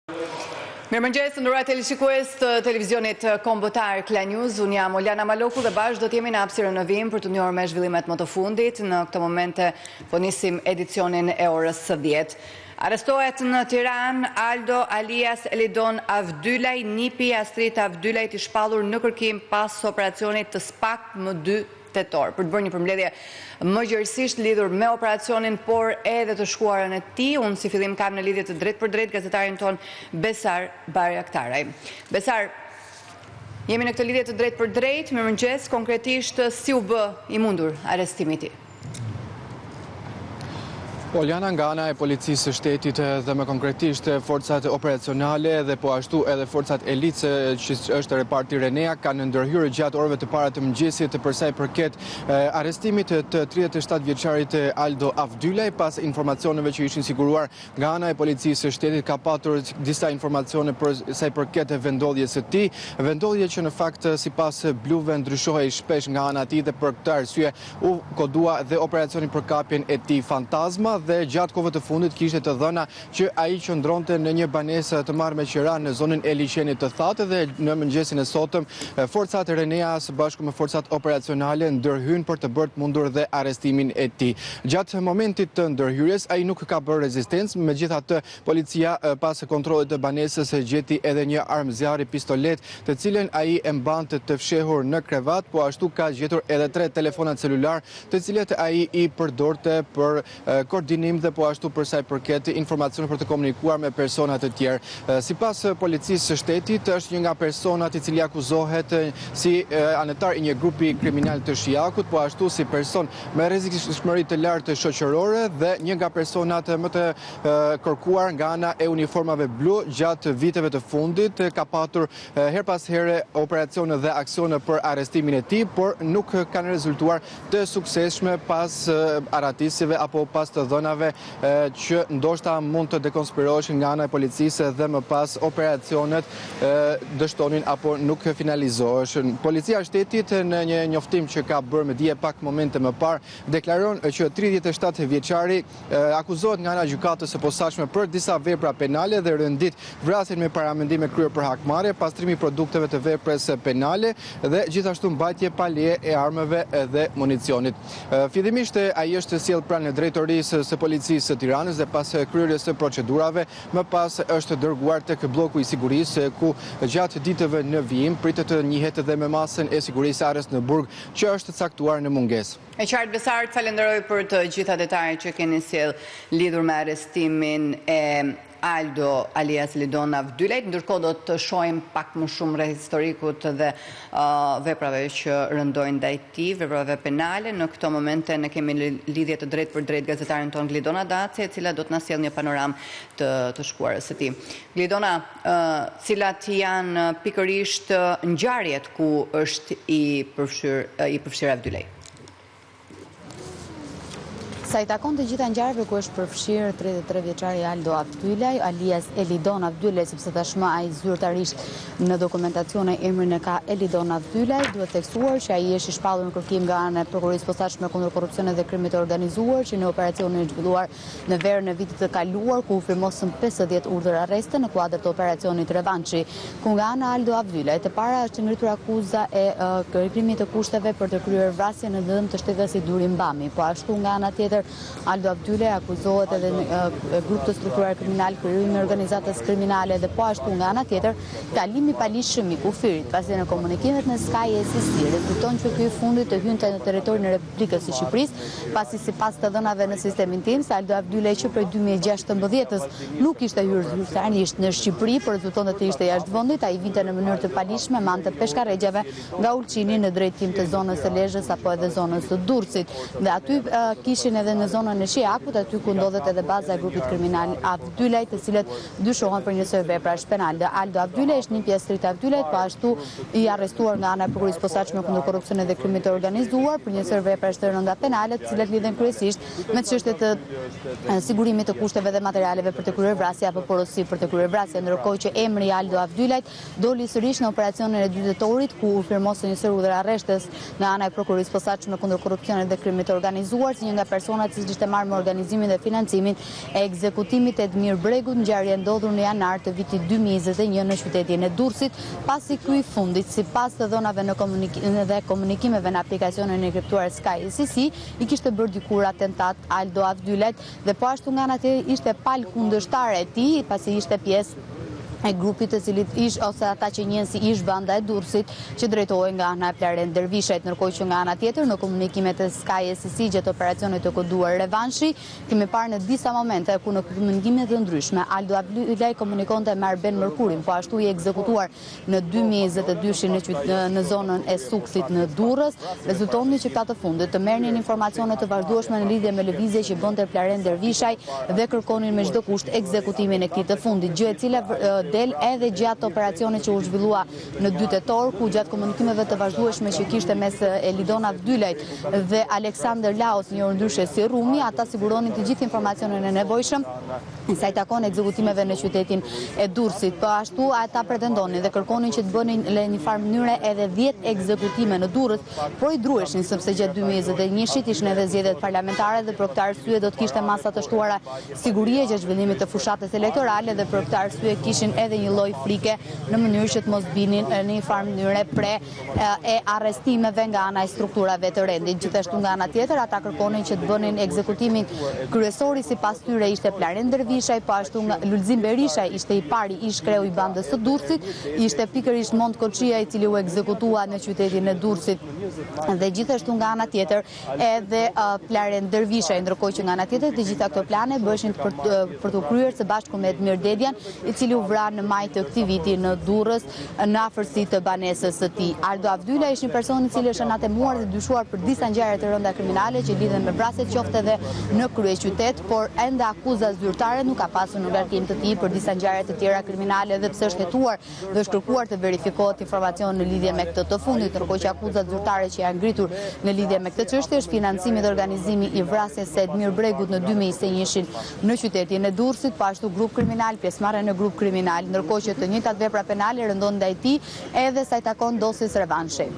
Mirëmëngjes, nderuar televizionistë të televizionit kombëtar Klan News. Unë jam Oljana Maloku dhe bashkë do të jemi në hapësirën në vim për të njohur me zhvillimet më të fundit. Në këtë moment po nisim edicionin e orës së 10. Arrestohet në Tiranë Aldo alias Elidon Avdylaj, nipi Astrit Avdylaj i shpallur në kërkim pas operacionit të SPAK më 2 tetor. Për të bërë një përmbledhje më gjërësisht lidhur me operacionin, por edhe të shkuarën e tij, unë si fillim kam në lidhje të drejt për drejt gazetarin ton Besar Barjaktaraj. Besar, jemi në këtë lidhje të drejt për drejt, mirëmëngjes, konkretisht si u bë i mundur arrestimi i tij? Oljana, nga ana e policisë së shtetit dhe më konkretisht forcat operacionale dhe po ashtu edhe forcat elitë që është reparti Renea kanë ndërhyrë gjatë orëve të para të mëngjesit për sa i përket arrestimit të 37 vjeçarit Aldo Avdylaj. Pas informacioneve që ishin siguruar nga ana e policisë së shtetit, ka patur disa informacione për sa i përket vendodhjes së tij, vendodhje që në fakt sipas bluve ndryshohej shpesh nga ana e tij dhe për këtë arsye u kodua dhe operacioni për kapjen e tij fantazma, dhe gjatë kohëve të fundit kishte të dhëna që ai qëndronte në një banesë të marrë me qira në zonën e liçenit të Thatë dhe në mëngjesin e sotëm forcat Renea së bashku me forcat operacionale ndërhyn për të bërë të mundur dhe arrestimin e tij. Gjatë momentit të ndërhyrjes ai nuk ka bërë rezistencë, megjithatë policia pas kontrollit të banesës gjeti edhe një armë zjarri pistolet, të cilën ai e mbante të fshehur në krevat, po ashtu ka gjetur edhe 3 telefona celular, të cilat ai i përdorte për koordinim dhe po ashtu për sa i përket informacione për të komunikuar me persona të tjerë. Sipas policisë së shtetit, është një nga personat i cili akuzohet si anëtar i një grupi kriminal të Shiakut, po ashtu si person me rrezikshmëri të lartë shoqërore dhe një nga personat më të kërkuar nga ana e uniformave blu gjatë viteve të fundit. Ka patur her pas here operacione dhe aksione për arrestimin e tij, por nuk kanë rezultuar të suksesshme pas aratisive apo pas të dhënave që ndoshta mund të dekonspiroheshin nga ana e policisë dhe më pas operacionet dështonin apo nuk finalizoheshin. Policia e shtetit në një njoftim që ka bërë me dije pak momente më parë deklaron që 37 vjeçari akuzohet nga ana e gjykatës së posaçme për disa vepra penale dhe rëndit vrasjen me paramendime kryer për hakmarrje, pastrimi i produkteve të veprës penale dhe gjithashtu mbajtje pa leje e armëve dhe municionit. Fillimisht ai është sjell pranë drejtorisë së policisë së Tiranës dhe pas kryerjes së procedurave, më pas është dërguar tek bloku i sigurisë ku gjatë ditëve në vijim pritet të njihet edhe me masën e sigurisë arrest në burg që është caktuar në mungesë. E qartë, Besar, falenderoj për të gjitha detajet që keni sjell lidhur me arrestimin e Aldo alias Elidon Avdylaj. Ndërkohë do të shohim pak më shumë rreth historikut dhe veprave që rëndojnë ndaj tij, veprave penale. Në këto momente ne kemi lidhje të drejt për drejt gazetarin ton Glidona Daci, e cila do të na sjellë një panoramë të shkuarës së tij. Glidona, cilat janë pikërisht ngjarjet ku është i përfshirë Avdylaj? Sa i takon të gjitha ngjarjeve ku është përfshirë 33 vjeçari Aldo Avdylaj, alias Elidon Avdylaj, sepse tashmë ai zyrtarisht në dokumentacione emrin e ka Elidon Avdylaj, duhet theksuar që ai është i shpallur në kërkim nga ana e prokurorisë posaçme kundër korrupsionit dhe krimit të organizuar, që në operacionin e zhvilluar në verën e vitit të kaluar, ku u firmosën 50 urdhër arreste në kuadër të operacionit Revançi, ku nga ana Aldo Avdylaj të para është ngritur akuza e krimit të kushteve për të kryer vrasje në dëm të shtetosit Duri Mbami, po ashtu nga ana tjetër Aldo Avdylaj akuzohet edhe në grup të strukturar kriminal, krijimi i organizatës kriminale dhe po ashtu nga ana tjetër kalimi pa lishëm i kufirit, pasi në komunikimet në Sky SSC rezulton që ky i fundit të hynte në territorin e Republikës së Shqipërisë, pasi sipas të dhënave në sistemin tim, Aldo Avdylaj që prej 2016-s nuk ishte hyrë zyrtarisht në Shqipëri, por rezultonte të ishte jashtë vendit, ai vinte në mënyrë të palishme me anë të peshkarregjave nga Ulçini në drejtim të zonës së Lezhës apo edhe zonës së Durrësit. Dhe aty kishin edhe në zonën e Shiakut, aty ku ndodhet edhe baza e grupit kriminal Avdylaj, të cilët dyshohen për një sër veprash penale. Aldo Avdylaj është një pjesë Astrit Avdylaj, po ashtu i arrestuar nga ana e prokurorisë posaçme kundër korrupsionit dhe krimit të organizuar për një sër veprash të rënda penale, të cilat lidhen kryesisht me çështjet e sigurimit të kushteve dhe materialeve për të kryer vrasje apo porosi për të kryer vrasje, ndërkohë që emri i Aldo Avdylajt doli sërish në operacionin e 2 tetorit, ku u firmosën një sër urdhër arrestes nga ana e prokurorisë posaçme kundër korrupsionit dhe krimit të organizuar, si një nga persona personat që ishte marrë me organizimin dhe financimin e ekzekutimit e Edmir Bregut, ngjarje ndodhur në janar të vitit 2021 në qytetin e Durrësit, pasi ky i fundit, sipas të dhënave dhe komunikimeve në aplikacionin e kriptuar Sky SCC, i kishte bërë dikur atentat Aldo Avdylet dhe po ashtu nga ana tjetër ishte palë kundërshtare e tij, pasi ishte pjesë e grupit të cilit ose ata që njihen si ish banda e Durrësit, që drejtohej nga ana e Plaren Dervishajt, ndërkohë që nga ana tjetër në komunikimet e Sky SCC gjatë operacionit të koduar Revanshi, kemi parë në disa momente ku në komunikime të ndryshme Aldo Avdylet komunikonte me Arben Mërkurin, po ashtu i ekzekutuar në 2022 në zonën e Sukthit në Durrës, rezultoni që këta të fundit të merrnin informacione të vazhdueshme në lidhje me lëvizje që bënte Plaren Dervishaj dhe kërkonin me çdo kusht ekzekutimin e këtij të fundit, gjë e cila del edhe gjatë operacionit që u zhvillua në 2 tetor, ku gjatë komunikimeve të vazhdueshme që kishte mes Elidon Avdylajt dhe Aleksander Laos, njohur ndryshe si Rumi, ata siguronin të gjithë informacionin e nevojshëm sa i takon ekzekutimeve në qytetin e Durrësit. Po ashtu ata pretendonin dhe kërkonin që të bënin në një farë mënyre edhe 10 ekzekutime në Durrës, por i druheshin sepse gjatë 2021-shit ishin edhe zgjedhjet parlamentare dhe për këtë arsye do të kishte masa të shtuara sigurie gjatë zhvillimit të fushatës elektorale dhe për këtë arsye kishin edhe një lloj frike në mënyrë që të mos binin në një farë mënyre pre e arrestimeve nga ana e strukturave të rendit. Gjithashtu nga ana tjetër ata kërkonin që të bënin ekzekutimin kryesori sipas tyre ishte Plaren Dervishaj, po ashtu nga Lulzim Berisha ishte i pari ish kreu i bandës së Durrësit, ishte pikërisht Mont Koçia i cili u ekzekutua në qytetin e Durrësit dhe gjithashtu nga ana tjetër edhe Plaren Dervishaj, ndërkohë që nga ana tjetër të gjitha këto plane bëheshin për të kryer së bashku me Edmir Dedian, i cili u vra në maj të këtij viti në Durrës në afërsi të banesës së tij. Aldo Avdyla ishte një person i cili është anatemuar dhe dyshuar për disa ngjarje të rënda kriminale që lidhen me vrasjet qoftë edhe në kryeqytet, por ende akuza zyrtare nuk ka pasur në ngarkim të tij për disa ngjarje të tjera kriminale dhe pse është hetuar dhe është kërkuar të verifikohet informacion në lidhje me këtë të fundit, ndërkohë që akuzat zyrtare që janë ngritur në lidhje me këtë çështje është financimi dhe organizimi i vrasjes së Edmir Bregut në 2021 në qytetin e Durrësit, po ashtu grup kriminal, pjesëmarrje në grup kriminal, ndërkohë që të njëjtat vepra penale rëndon ndaj tij edhe sa i takon dosjes Revanshi.